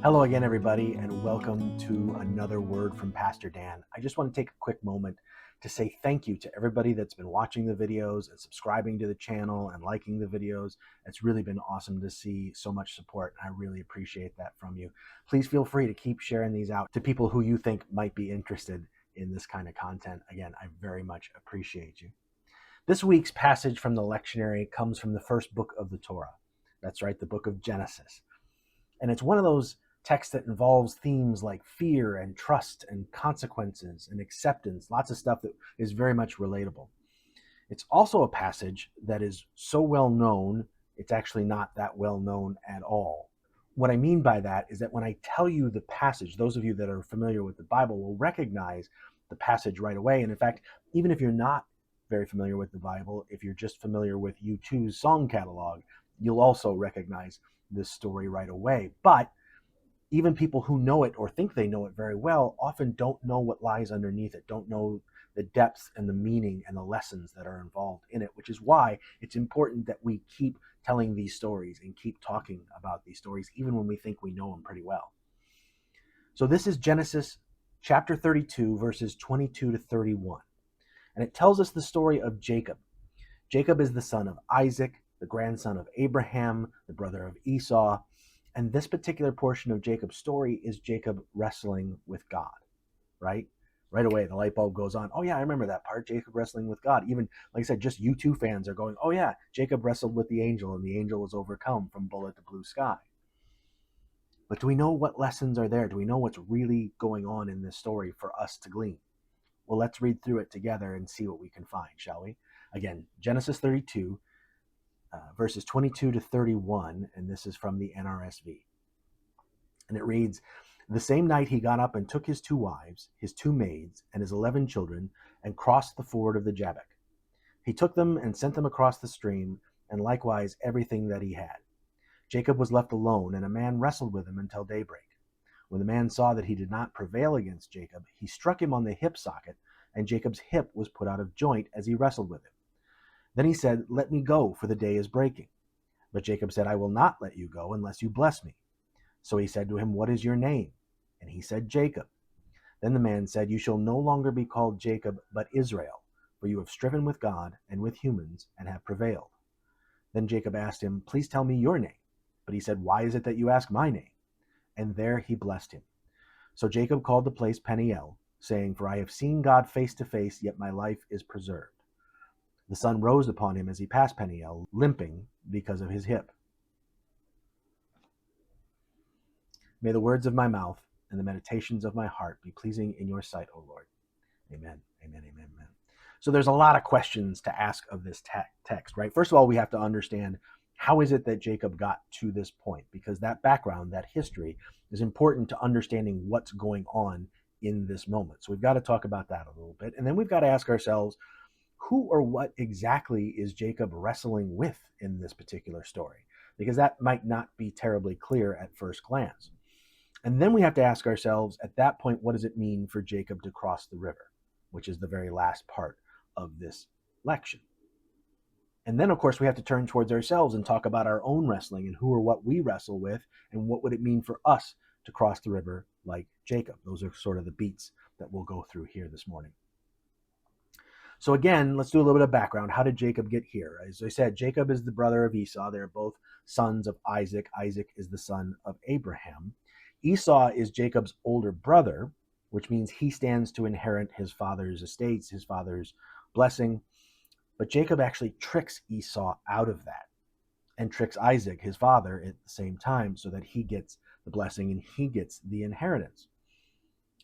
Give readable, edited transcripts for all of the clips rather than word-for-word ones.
Hello again, everybody, and welcome to another word from Pastor Dan. I just want to take a quick moment to say thank you to everybody that's been watching the videos and subscribing to the channel and liking the videos. It's really been awesome to see so much support, and I really appreciate that from you. Please feel free to keep sharing these out to people who you think might be interested in this kind of content. Again, I very much appreciate you. This week's passage from the lectionary comes from the first book of the Torah. That's right, the book of Genesis. And it's one of those texts that involves themes like fear and trust and consequences and acceptance, lots of stuff that is very much relatable. It's also a passage that is so well known, it's actually not that well known at all. What I mean by that is that when I tell you the passage, those of you that are familiar with the Bible will recognize the passage right away. And in fact, even if you're not very familiar with the Bible, if you're just familiar with U2's song catalog, you'll also recognize this story right away. But even people who know it or think they know it very well often don't know what lies underneath it, don't know the depth and the meaning and the lessons that are involved in it, which is why it's important that we keep telling these stories and keep talking about these stories, even when we think we know them pretty well. So this is Genesis chapter 32, verses 22 to 31. And it tells us the story of Jacob. Jacob is the son of Isaac, the grandson of Abraham, the brother of Esau. And this particular portion of Jacob's story is Jacob wrestling with God, right? Right away, the light bulb goes on. Oh, yeah, I remember that part, Jacob wrestling with God. Even, like I said, just U2 fans are going, oh, yeah, Jacob wrestled with the angel, and the angel was overcome from bullet to blue sky. But do we know what lessons are there? Do we know what's really going on in this story for us to glean? Well, let's read through it together and see what we can find, shall we? Again, Genesis 32, verses 22 to 31, and this is from the NRSV. And it reads, "The same night he got up and took his 2 wives, his 2 maids, and his 11 children, and crossed the ford of the Jabbok. He took them and sent them across the stream, and likewise everything that he had. Jacob was left alone, and a man wrestled with him until daybreak. When the man saw that he did not prevail against Jacob, he struck him on the hip socket, and Jacob's hip was put out of joint as he wrestled with him. Then he said, 'Let me go, for the day is breaking.' But Jacob said, 'I will not let you go unless you bless me.' So he said to him, 'What is your name?' And he said, 'Jacob.' Then the man said, 'You shall no longer be called Jacob, but Israel, for you have striven with God and with humans and have prevailed.' Then Jacob asked him, 'Please tell me your name.' But he said, 'Why is it that you ask my name?' And there he blessed him. So Jacob called the place Peniel, saying, 'For I have seen God face to face, yet my life is preserved.' The sun rose upon him as he passed Peniel, limping because of his hip. May the words of my mouth and the meditations of my heart be pleasing in your sight, O Lord. Amen, amen, amen, amen." So there's a lot of questions to ask of this text, right? First of all, we have to understand, how is it that Jacob got to this point? Because that background, that history, is important to understanding what's going on in this moment. So we've got to talk about that a little bit. And then we've got to ask ourselves, who or what exactly is Jacob wrestling with in this particular story? Because that might not be terribly clear at first glance. And then we have to ask ourselves, at that point, what does it mean for Jacob to cross the river, which is the very last part of this lection. And then, of course, we have to turn towards ourselves and talk about our own wrestling and who or what we wrestle with, and what would it mean for us to cross the river like Jacob. Those are sort of the beats that we'll go through here this morning. So again, let's do a little bit of background. How did Jacob get here? As I said, Jacob is the brother of Esau. They're both sons of Isaac. Isaac is the son of Abraham. Esau is Jacob's older brother, which means he stands to inherit his father's estates, his father's blessing. But Jacob actually tricks Esau out of that and tricks Isaac, his father, at the same time, so that he gets the blessing and he gets the inheritance.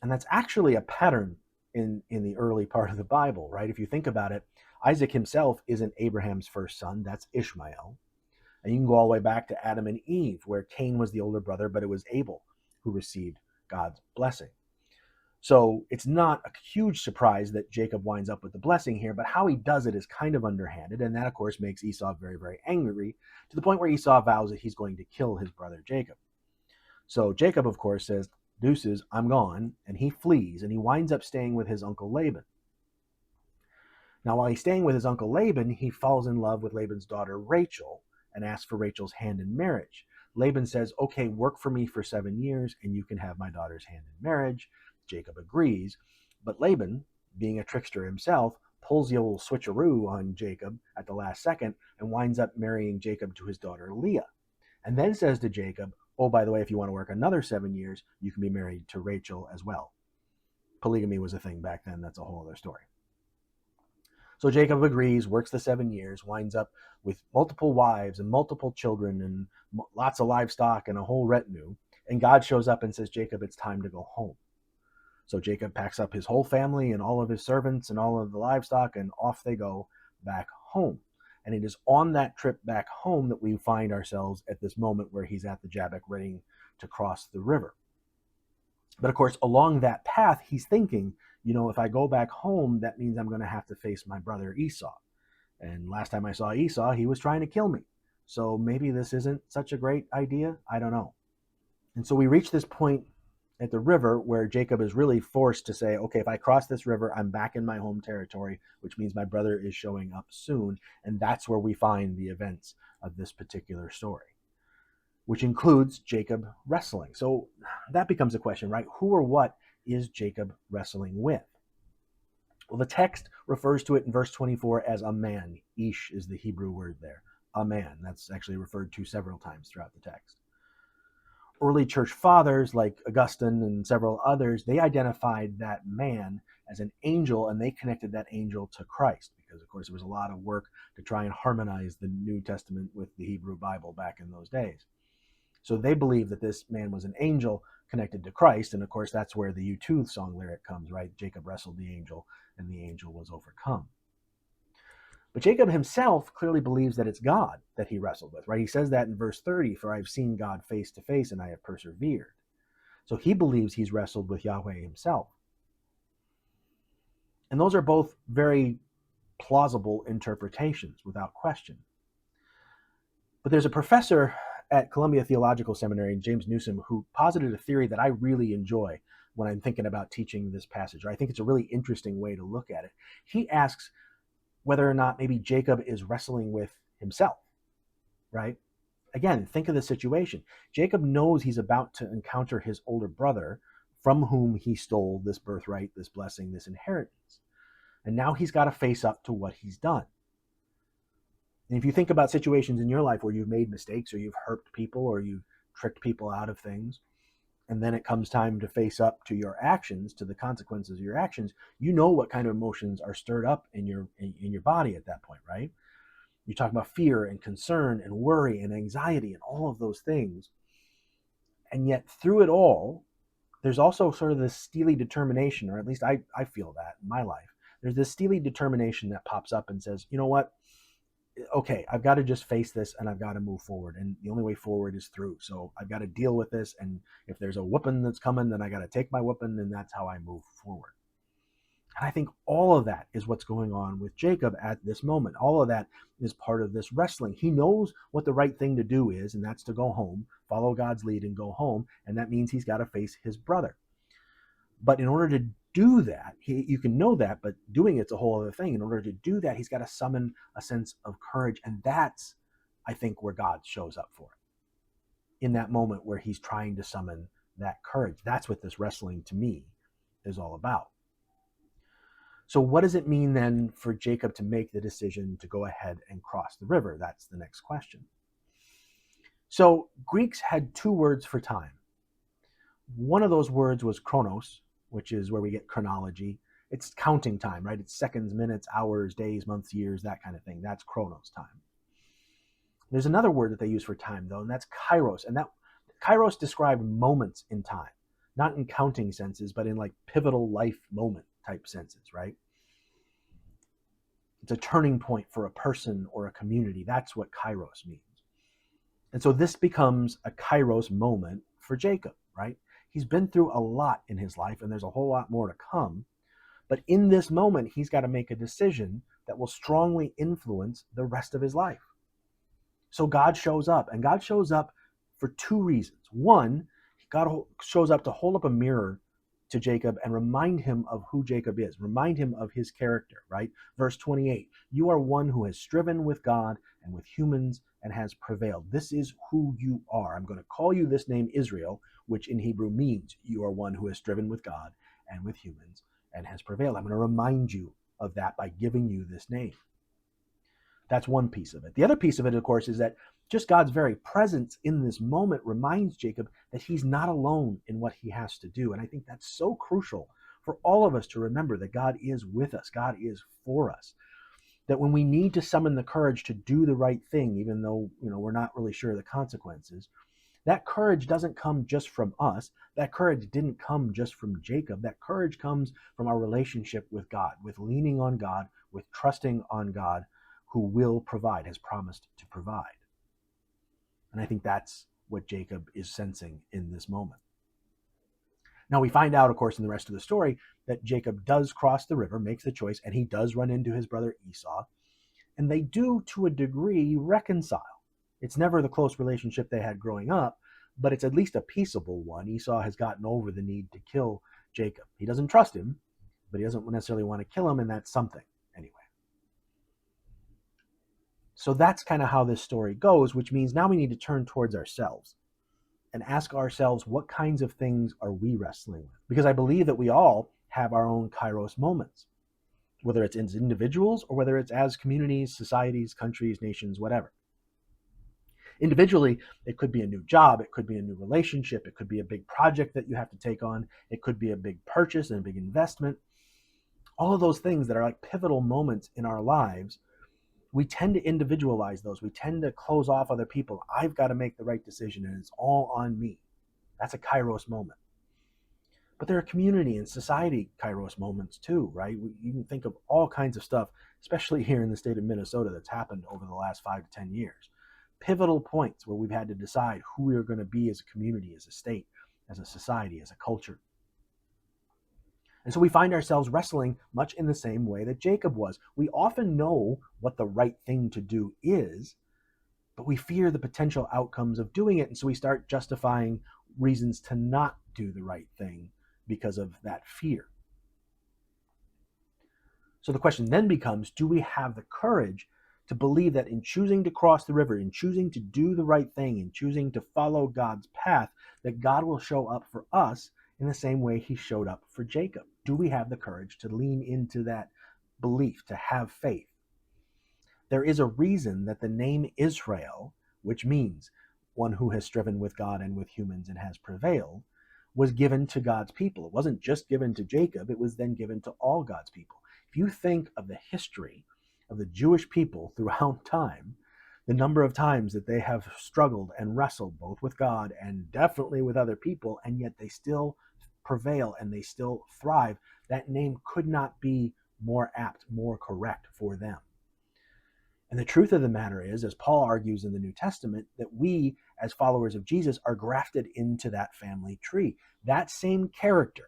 And that's actually a pattern in the early part of the Bible, right? If you think about it, Isaac himself isn't Abraham's first son. That's Ishmael. And you can go all the way back to Adam and Eve, where Cain was the older brother, but it was Abel who received God's blessing. So it's not a huge surprise that Jacob winds up with the blessing here, but how he does it is kind of underhanded. And that, of course, makes Esau very, very angry, to the point where Esau vows that he's going to kill his brother Jacob. So Jacob, of course, says, "Deuces, I'm gone," and he flees, and he winds up staying with his uncle Laban. Now, while he's staying with his uncle Laban, he falls in love with Laban's daughter Rachel and asks for Rachel's hand in marriage. Laban says, okay, work for me for 7 years and you can have my daughter's hand in marriage. Jacob agrees. But Laban, being a trickster himself, pulls the old switcheroo on Jacob at the last second and winds up marrying Jacob to his daughter Leah. And then says to Jacob, oh, by the way, if you want to work another 7 years, you can be married to Rachel as well. Polygamy was a thing back then. That's a whole other story. So Jacob agrees, works the 7 years, winds up with multiple wives and multiple children and lots of livestock and a whole retinue. And God shows up and says, Jacob, it's time to go home. So Jacob packs up his whole family and all of his servants and all of the livestock, and off they go back home. And it is on that trip back home that we find ourselves at this moment where he's at the Jabbok ready to cross the river. But of course, along that path, he's thinking, if I go back home, that means I'm going to have to face my brother Esau. And last time I saw Esau, he was trying to kill me. So maybe this isn't such a great idea. I don't know. And so we reach this point at the river where Jacob is really forced to say, okay, if I cross this river, I'm back in my home territory, which means my brother is showing up soon. And that's where we find the events of this particular story, which includes Jacob wrestling. So that becomes a question, right? Who or what is Jacob wrestling with? Well, the text refers to it in verse 24 as a man. Ish is the Hebrew word there. A man. That's actually referred to several times throughout the text. Early church fathers like Augustine and several others, they identified that man as an angel, and they connected that angel to Christ because, of course, there was a lot of work to try and harmonize the New Testament with the Hebrew Bible back in those days. So they believed that this man was an angel connected to Christ, and of course that's where the U2 song lyric comes, right? Jacob wrestled the angel, and the angel was overcome. But Jacob himself clearly believes that it's God that he wrestled with, right? He says that in verse 30, for I've seen God face to face and I have persevered. So he believes he's wrestled with Yahweh himself. And those are both very plausible interpretations without question. But there's a professor at Columbia Theological Seminary, James Newsom, who posited a theory that I really enjoy when I'm thinking about teaching this passage. I think it's a really interesting way to look at it. He asks whether or not maybe Jacob is wrestling with himself, right? Again, think of the situation. Jacob knows he's about to encounter his older brother from whom he stole this birthright, this blessing, this inheritance. And now he's got to face up to what he's done. And if you think about situations in your life where you've made mistakes or you've hurt people or you've tricked people out of things, and then it comes time to face up to your actions, to the consequences of your actions, you know what kind of emotions are stirred up in your body at that point, right? You talk about fear and concern and worry and anxiety and all of those things. And yet through it all, there's also sort of this steely determination, or at least I feel that in my life. There's this steely determination that pops up and says, you know what? Okay, I've got to just face this and I've got to move forward. And the only way forward is through. So I've got to deal with this. And if there's a whooping that's coming, then I got to take my whooping, and that's how I move forward. And I think all of that is what's going on with Jacob at this moment. All of that is part of this wrestling. He knows what the right thing to do is, and that's to go home, follow God's lead and go home. And that means he's got to face his brother. But in order to do that, you can know that, but doing it's a whole other thing. In order to do that, he's got to summon a sense of courage. And that's, I think, where God shows up for it. In that moment where he's trying to summon that courage. That's what this wrestling, to me, is all about. So what does it mean then for Jacob to make the decision to go ahead and cross the river? That's the next question. So Greeks had two words for time. One of those words was chronos, which is where we get chronology. It's counting time, right? It's seconds, minutes, hours, days, months, years, that kind of thing. That's chronos time. There's another word that they use for time, though, and that's kairos. And that kairos described moments in time, not in counting senses, but in like pivotal life moment type senses, right? It's a turning point for a person or a community. That's what kairos means. And so this becomes a kairos moment for Jacob, right? He's been through a lot in his life, and there's a whole lot more to come. But in this moment, he's got to make a decision that will strongly influence the rest of his life. So God shows up, and God shows up for two reasons. One, God shows up to hold up a mirror to Jacob and remind him of who Jacob is, remind him of his character, right? Verse 28, you are one who has striven with God and with humans and has prevailed. This is who you are. I'm going to call you this name Israel, which in Hebrew means you are one who has striven with God and with humans and has prevailed. I'm going to remind you of that by giving you this name. That's one piece of it. The other piece of it, of course, is that just God's very presence in this moment reminds Jacob that he's not alone in what he has to do. And I think that's so crucial for all of us to remember, that God is with us. God is for us. That when we need to summon the courage to do the right thing, even though we're not really sure of the consequences, that courage doesn't come just from us. That courage didn't come just from Jacob. That courage comes from our relationship with God, with leaning on God, with trusting on God, who will provide, has promised to provide. And I think that's what Jacob is sensing in this moment. Now we find out, of course, in the rest of the story that Jacob does cross the river, makes the choice, and he does run into his brother Esau. And they do, to a degree, reconcile. It's never the close relationship they had growing up, but it's at least a peaceable one. Esau has gotten over the need to kill Jacob. He doesn't trust him, but he doesn't necessarily want to kill him, and that's something anyway. So that's kind of how this story goes, which means now we need to turn towards ourselves and ask ourselves, what kinds of things are we wrestling with? Because I believe that we all have our own Kairos moments, whether it's as individuals or whether it's as communities, societies, countries, nations, whatever. Individually, it could be a new job, it could be a new relationship, it could be a big project that you have to take on, it could be a big purchase and a big investment. All of those things that are like pivotal moments in our lives, we tend to individualize those. We tend to close off other people. I've got to make the right decision and it's all on me. That's a Kairos moment. But there are community and society Kairos moments too, right? You can think of all kinds of stuff, especially here in the state of Minnesota, that's happened over the last 5 to 10 years. Pivotal points where we've had to decide who we are going to be as a community, as a state, as a society, as a culture. And so we find ourselves wrestling much in the same way that Jacob was. We often know what the right thing to do is, but we fear the potential outcomes of doing it. And so we start justifying reasons to not do the right thing because of that fear. So the question then becomes, do we have the courage to believe that in choosing to cross the river, in choosing to do the right thing, in choosing to follow God's path, that God will show up for us in the same way he showed up for Jacob? Do we have the courage to lean into that belief, to have faith? There is a reason that the name Israel, which means one who has striven with God and with humans and has prevailed, was given to God's people. It wasn't just given to Jacob, it was then given to all God's people. If you think of the history of the Jewish people throughout time, the number of times that they have struggled and wrestled both with God and definitely with other people, and yet they still prevail and they still thrive, that name could not be more apt, more correct for them. And the truth of the matter is, as Paul argues in the New Testament, that we as followers of Jesus are grafted into that family tree. That same character,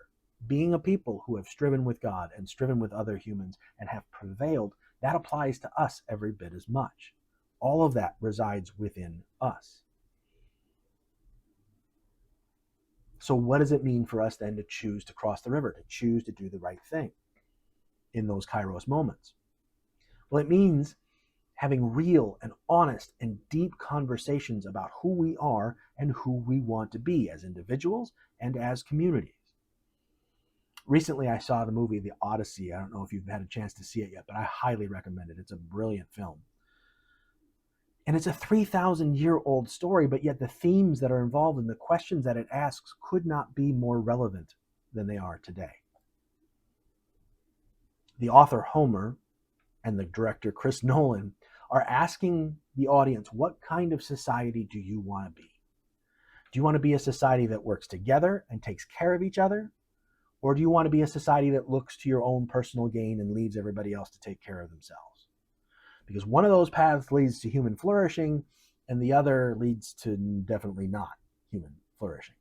being a people who have striven with God and striven with other humans and have prevailed, that applies to us every bit as much. All of that resides within us. So what does it mean for us then to choose to cross the river, to choose to do the right thing in those Kairos moments? Well, it means having real and honest and deep conversations about who we are and who we want to be as individuals and as communities. Recently, I saw the movie The Odyssey. I don't know if you've had a chance to see it yet, but I highly recommend it. It's a brilliant film. And it's a 3,000-year-old story, but yet the themes that are involved and the questions that it asks could not be more relevant than they are today. The author Homer and the director Chris Nolan are asking the audience, what kind of society do you want to be? Do you want to be a society that works together and takes care of each other? Or do you want to be a society that looks to your own personal gain and leaves everybody else to take care of themselves? Because one of those paths leads to human flourishing and the other leads to definitely not human flourishing.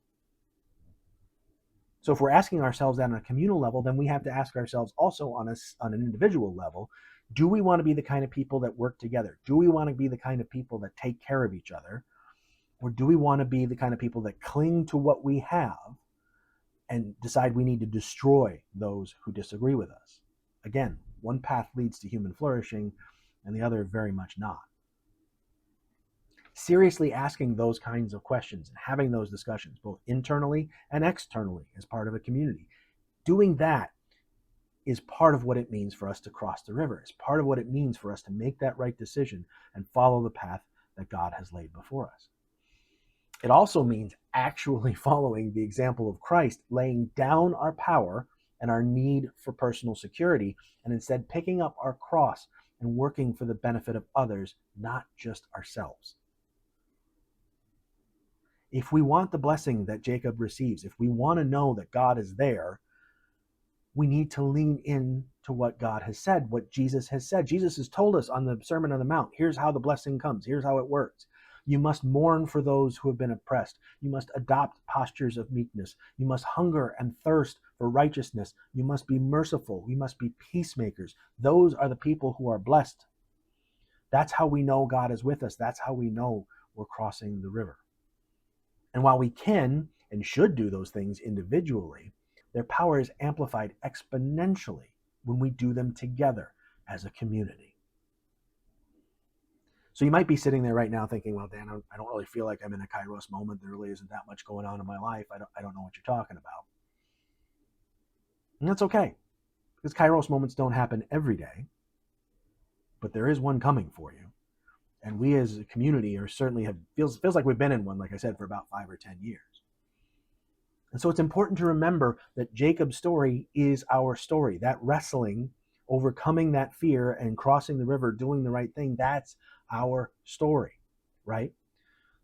So if we're asking ourselves that on a communal level, then we have to ask ourselves also on an individual level, do we want to be the kind of people that work together? Do we want to be the kind of people that take care of each other? Or do we want to be the kind of people that cling to what we have and decide we need to destroy those who disagree with us. Again, one path leads to human flourishing and the other very much not. Seriously asking those kinds of questions and having those discussions, both internally and externally as part of a community, doing that is part of what it means for us to cross the river. It's part of what it means for us to make that right decision and follow the path that God has laid before us. It also means actually following the example of Christ, laying down our power and our need for personal security, and instead picking up our cross and working for the benefit of others, not just ourselves. If we want the blessing that Jacob receives, if we want to know that God is there, we need to lean in to what God has said, what Jesus has said. Jesus has told us on the Sermon on the Mount, here's how the blessing comes, here's how it works. You must mourn for those who have been oppressed. You must adopt postures of meekness. You must hunger and thirst for righteousness. You must be merciful. We must be peacemakers. Those are the people who are blessed. That's how we know God is with us. That's how we know we're crossing the river. And while we can and should do those things individually, their power is amplified exponentially when we do them together as a community. So you might be sitting there right now thinking, well, Dan, I don't really feel like I'm in a Kairos moment. There really isn't that much going on in my life. I don't know what you're talking about. And that's okay, because Kairos moments don't happen every day, but there is one coming for you. And we as a community are certainly feels like we've been in one, like I said, for about 5 or 10 years. And so it's important to remember that Jacob's story is our story. That wrestling, overcoming that fear and crossing the river, doing the right thing, that's our story, right?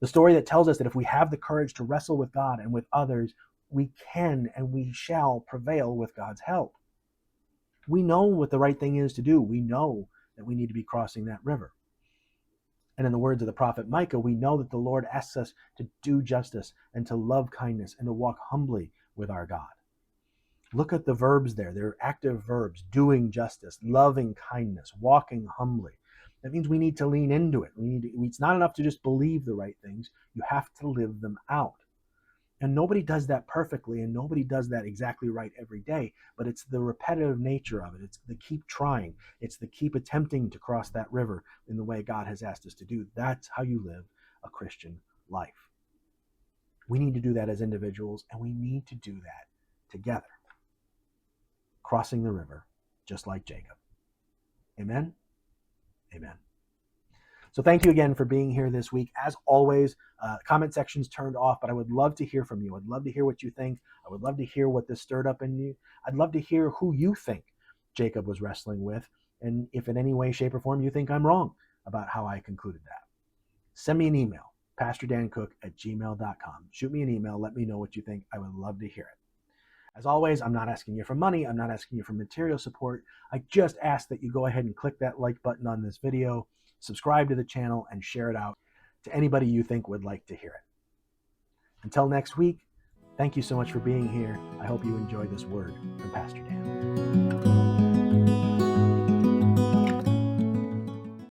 The story that tells us that if we have the courage to wrestle with God and with others, we can and we shall prevail with God's help. We know what the right thing is to do. We know that we need to be crossing that river. And in the words of the prophet Micah, we know that the Lord asks us to do justice and to love kindness and to walk humbly with our God. Look at the verbs there. They're active verbs: doing justice, loving kindness, walking humbly. That means we need to lean into it. It's not enough to just believe the right things. You have to live them out. And nobody does that perfectly, and nobody does that exactly right every day, but it's the repetitive nature of it. It's the keep trying. It's the keep attempting to cross that river in the way God has asked us to do. That's how you live a Christian life. We need to do that as individuals, and we need to do that together, crossing the river just like Jacob. Amen? Amen. So thank you again for being here this week. As always, comment section's turned off, but I would love to hear from you. I'd love to hear what you think. I would love to hear what this stirred up in you. I'd love to hear who you think Jacob was wrestling with, and if in any way, shape, or form you think I'm wrong about how I concluded that. Send me an email, pastordancook@gmail.com. Shoot me an email. Let me know what you think. I would love to hear it. As always, I'm not asking you for money. I'm not asking you for material support. I just ask that you go ahead and click that like button on this video, subscribe to the channel, and share it out to anybody you think would like to hear it. Until next week, thank you so much for being here. I hope you enjoy this word from Pastor Dan.